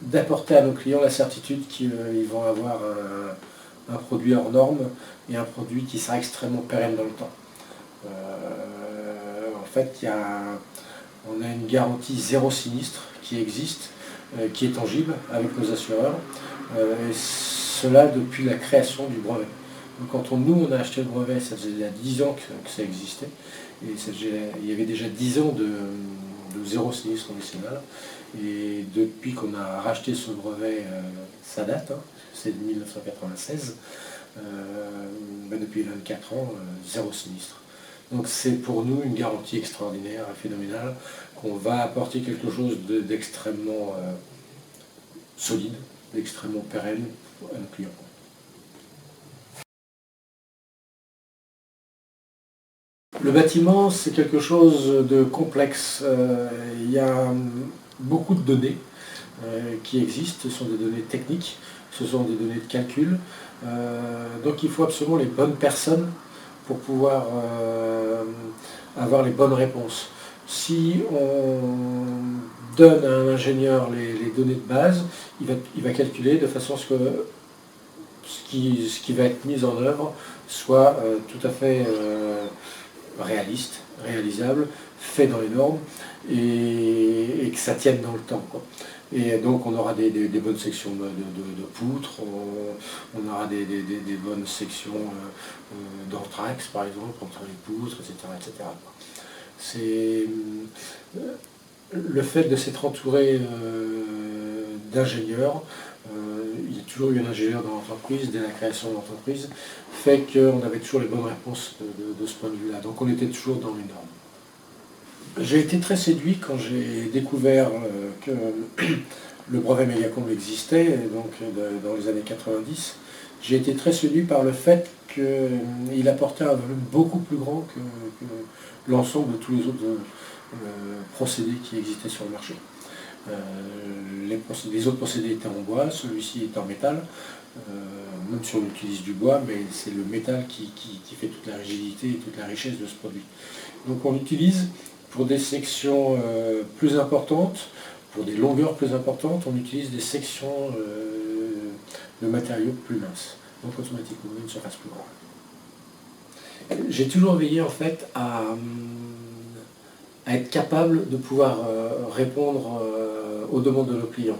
d'apporter à nos clients la certitude qu'ils vont avoir un produit hors norme et un produit qui sera extrêmement pérenne dans le temps. En fait, on a une garantie zéro sinistre qui existe, qui est tangible avec nos assureurs, et cela depuis la création du brevet. Donc quand nous on a acheté le brevet, ça faisait déjà 10 ans que ça existait, et il y avait déjà 10 ans de zéro sinistre national, et depuis qu'on a racheté ce brevet, ça date, hein, c'est de 1996, depuis 24 ans, zéro sinistre. Donc c'est pour nous une garantie extraordinaire et phénoménale qu'on va apporter quelque chose d'extrêmement solide, d'extrêmement pérenne à nos clients. Le bâtiment, c'est quelque chose de complexe. Il y a beaucoup de données qui existent, ce sont des données techniques, ce sont des données de calcul. Donc il faut absolument les bonnes personnes pour pouvoir avoir les bonnes réponses. Si on donne à un ingénieur les données de base, il va calculer de façon à ce que ce qui va être mis en œuvre soit tout à fait réaliste, réalisable, fait dans les normes et que ça tienne dans le temps, quoi. Et donc on aura des bonnes sections de poutres, on aura des bonnes sections d'anthrax par exemple, entre les poutres, etc. C'est le fait de s'être entouré d'ingénieurs, il y a toujours eu un ingénieur dans l'entreprise, dès la création de l'entreprise, fait qu'on avait toujours les bonnes réponses de ce point de vue-là. Donc on était toujours dans les normes. J'ai été très séduit quand j'ai découvert que le brevet Megacomble existait, donc dans les années 90. J'ai été très séduit par le fait qu'il apportait un volume beaucoup plus grand que l'ensemble de tous les autres procédés qui existaient sur le marché. Les autres procédés étaient en bois, celui-ci est en métal, même si on utilise du bois, mais c'est le métal qui fait toute la rigidité et toute la richesse de ce produit. Donc on l'utilise pour des sections plus importantes, pour des longueurs plus importantes, on utilise des sections de matériaux plus minces, donc automatiquement une surface plus grande. J'ai toujours veillé en fait à être capable de pouvoir répondre aux demandes de nos clients.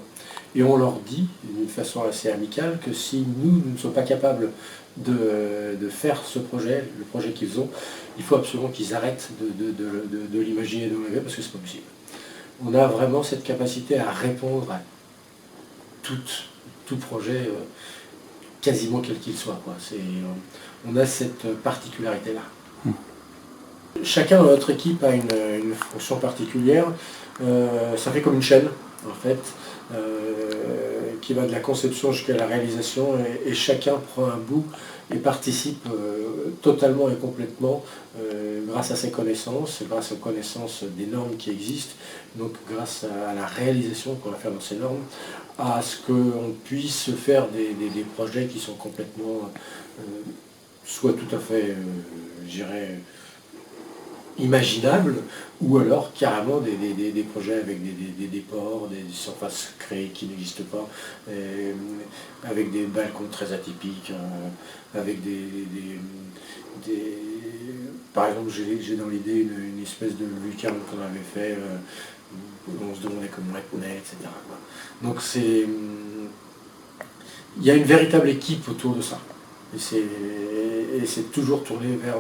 Et on leur dit, d'une façon assez amicale, que si nous ne sommes pas capables de faire ce projet, le projet qu'ils ont, il faut absolument qu'ils arrêtent de l'imaginer et de le rêver, parce que c'est pas possible. On a vraiment cette capacité à répondre à tout projet, quasiment quel qu'il soit, quoi. On a cette particularité-là. Chacun dans notre équipe a une fonction particulière. Ça fait comme une chaîne, en fait, qui va de la conception jusqu'à la réalisation, et chacun prend un bout et participe totalement et complètement grâce à ses connaissances, grâce aux connaissances des normes qui existent, donc grâce à la réalisation qu'on va faire dans ces normes, à ce qu'on puisse faire des projets qui sont complètement, soit tout à fait, je dirais, imaginables, ou alors carrément des projets avec des déports, des surfaces créées qui n'existent pas, avec des balcons très atypiques, avec par exemple j'ai dans l'idée une espèce de lucarne qu'on avait fait, on se demandait comment elle tenait, etc. Donc il y a une véritable équipe autour de ça. Et c'est toujours tourné vers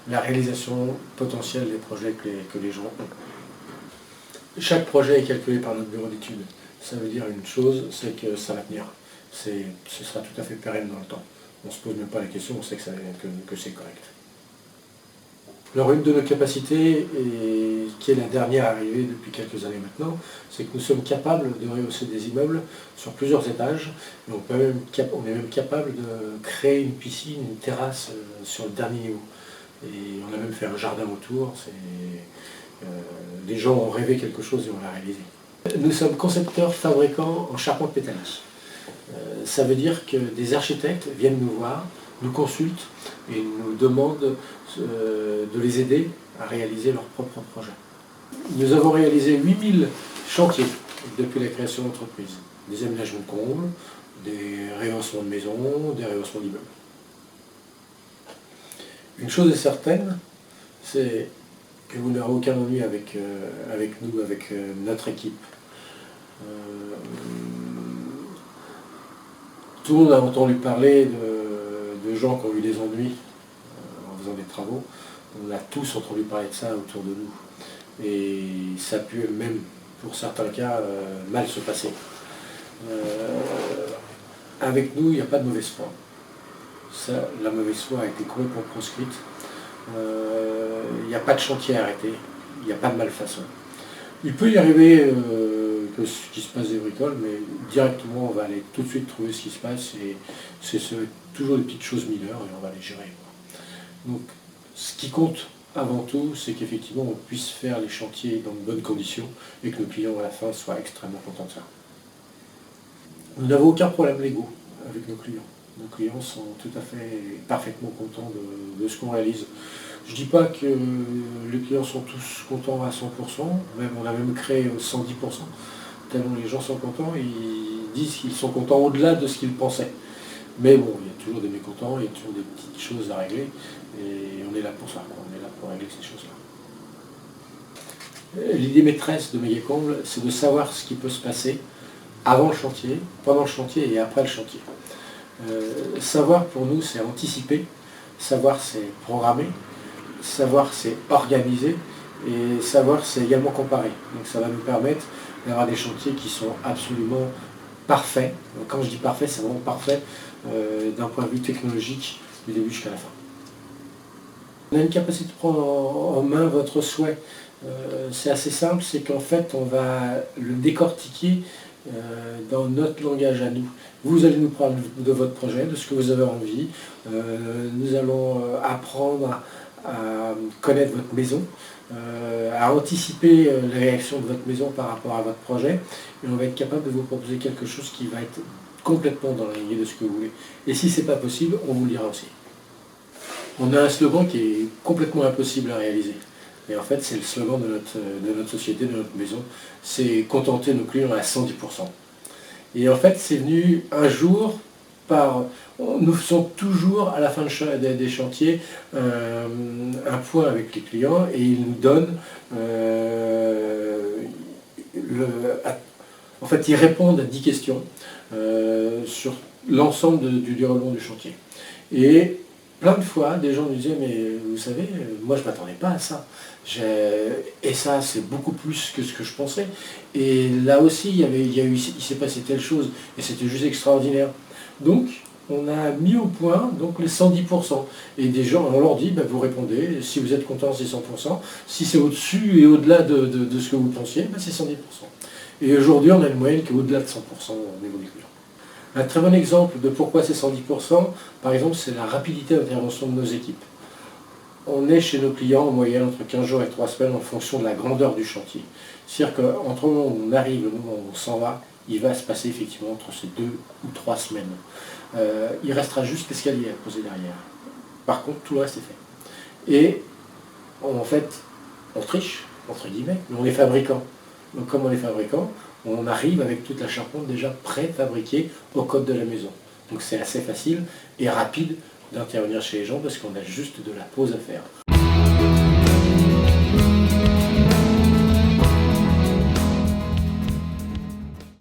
la réalisation potentielle des projets que les gens ont. Chaque projet est calculé par notre bureau d'études. Ça veut dire une chose, c'est que ça va tenir. Ce sera tout à fait pérenne dans le temps. On ne se pose même pas la question, on sait que c'est correct. Alors une de nos capacités, et qui est la dernière arrivée depuis quelques années maintenant, c'est que nous sommes capables de rehausser des immeubles sur plusieurs étages, et on est même capable de créer une piscine, une terrasse sur le dernier niveau. Et on a même fait un jardin autour. Les gens ont rêvé quelque chose et on l'a réalisé. Nous sommes concepteurs fabricants en charpente métallique. Ça veut dire que des architectes viennent nous voir, nous consultent et nous demandent de les aider à réaliser leurs propres projets. Nous avons réalisé 8000 chantiers depuis la création de l'entreprise. des aménagements de combles, des rehaussements de maisons, des rehaussements d'immeubles. Une chose est certaine, c'est que vous n'aurez aucun ennui avec nous, avec notre équipe. Tout le monde a entendu parler de gens qui ont eu des ennuis en faisant des travaux. On a tous entendu parler de ça autour de nous. Et ça peut même, pour certains cas, mal se passer. Avec nous, il n'y a pas de mauvaise foi. Ça, la mauvaise foi a été complètement proscrite. Il n'y a pas de chantier arrêté, il n'y a pas de malfaçon. Il peut y arriver que ce qui se passe des bricoles, mais directement on va aller tout de suite trouver ce qui se passe et c'est toujours des petites choses mineures et on va les gérer. Donc ce qui compte avant tout, c'est qu'effectivement on puisse faire les chantiers dans de bonnes conditions et que nos clients à la fin soient extrêmement contents de ça. Nous n'avons aucun problème légaux avec nos clients. Nos clients sont tout à fait parfaitement contents de ce qu'on réalise. Je ne dis pas que les clients sont tous contents à 100%, on a même créé 110%, tellement les gens sont contents, ils disent qu'ils sont contents au-delà de ce qu'ils pensaient. Mais bon, il y a toujours des mécontents, il y a toujours des petites choses à régler, et on est là pour ça, on est là pour régler ces choses-là. L'idée maîtresse de Megacomble, c'est de savoir ce qui peut se passer avant le chantier, pendant le chantier et après le chantier. Savoir pour nous, c'est anticiper, savoir, c'est programmer, savoir, c'est organiser, et savoir, c'est également comparer. Donc ça va nous permettre d'avoir des chantiers qui sont absolument parfaits. Donc, quand je dis parfait, c'est vraiment parfait d'un point de vue technologique du début jusqu'à la fin. On a une capacité de prendre en main votre souhait. C'est assez simple, c'est qu'en fait, on va le décortiquer dans notre langage à nous. Vous allez nous parler de votre projet, de ce que vous avez envie. Nous allons apprendre à connaître votre maison, à anticiper les réactions de votre maison par rapport à votre projet. Et on va être capable de vous proposer quelque chose qui va être complètement dans la lignée de ce que vous voulez. Et si ce n'est pas possible, on vous le dira aussi. On a un slogan qui est complètement impossible à réaliser. Et en fait, c'est le slogan de notre société, de notre maison. C'est contenter nos clients à 110%. Et en fait, c'est venu un jour par... Nous faisons toujours, à la fin des chantiers, un point avec les clients et ils nous donnent... en fait, ils répondent à 10 questions sur l'ensemble du déroulement du chantier. Et plein de fois, des gens nous disaient, mais vous savez, moi je ne m'attendais pas à ça. Et ça, c'est beaucoup plus que ce que je pensais. Et là aussi, il s'est passé telle chose, et c'était juste extraordinaire. Donc, on a mis au point donc, les 110%. Et des gens, on leur dit, vous répondez, si vous êtes content, c'est 100%. Si c'est au-dessus et au-delà de ce que vous pensiez, c'est 110%. Et aujourd'hui, on a une moyenne qui est au-delà de 100% au niveau des clients. Un très bon exemple de pourquoi c'est 110%, par exemple, c'est la rapidité d'intervention de nos équipes. On est chez nos clients en moyenne entre 15 jours et 3 semaines en fonction de la grandeur du chantier. C'est-à-dire qu'entre le moment où on arrive et le moment où on s'en va, il va se passer effectivement entre ces 2 ou 3 semaines. Il restera juste l'escalier à poser derrière. Par contre, tout le reste est fait. Et en fait, on triche, entre guillemets, mais on est fabricant. Donc comme on est fabricant, on arrive avec toute la charpente déjà préfabriquée au code de la maison. Donc c'est assez facile et rapide d'intervenir chez les gens parce qu'on a juste de la pose à faire.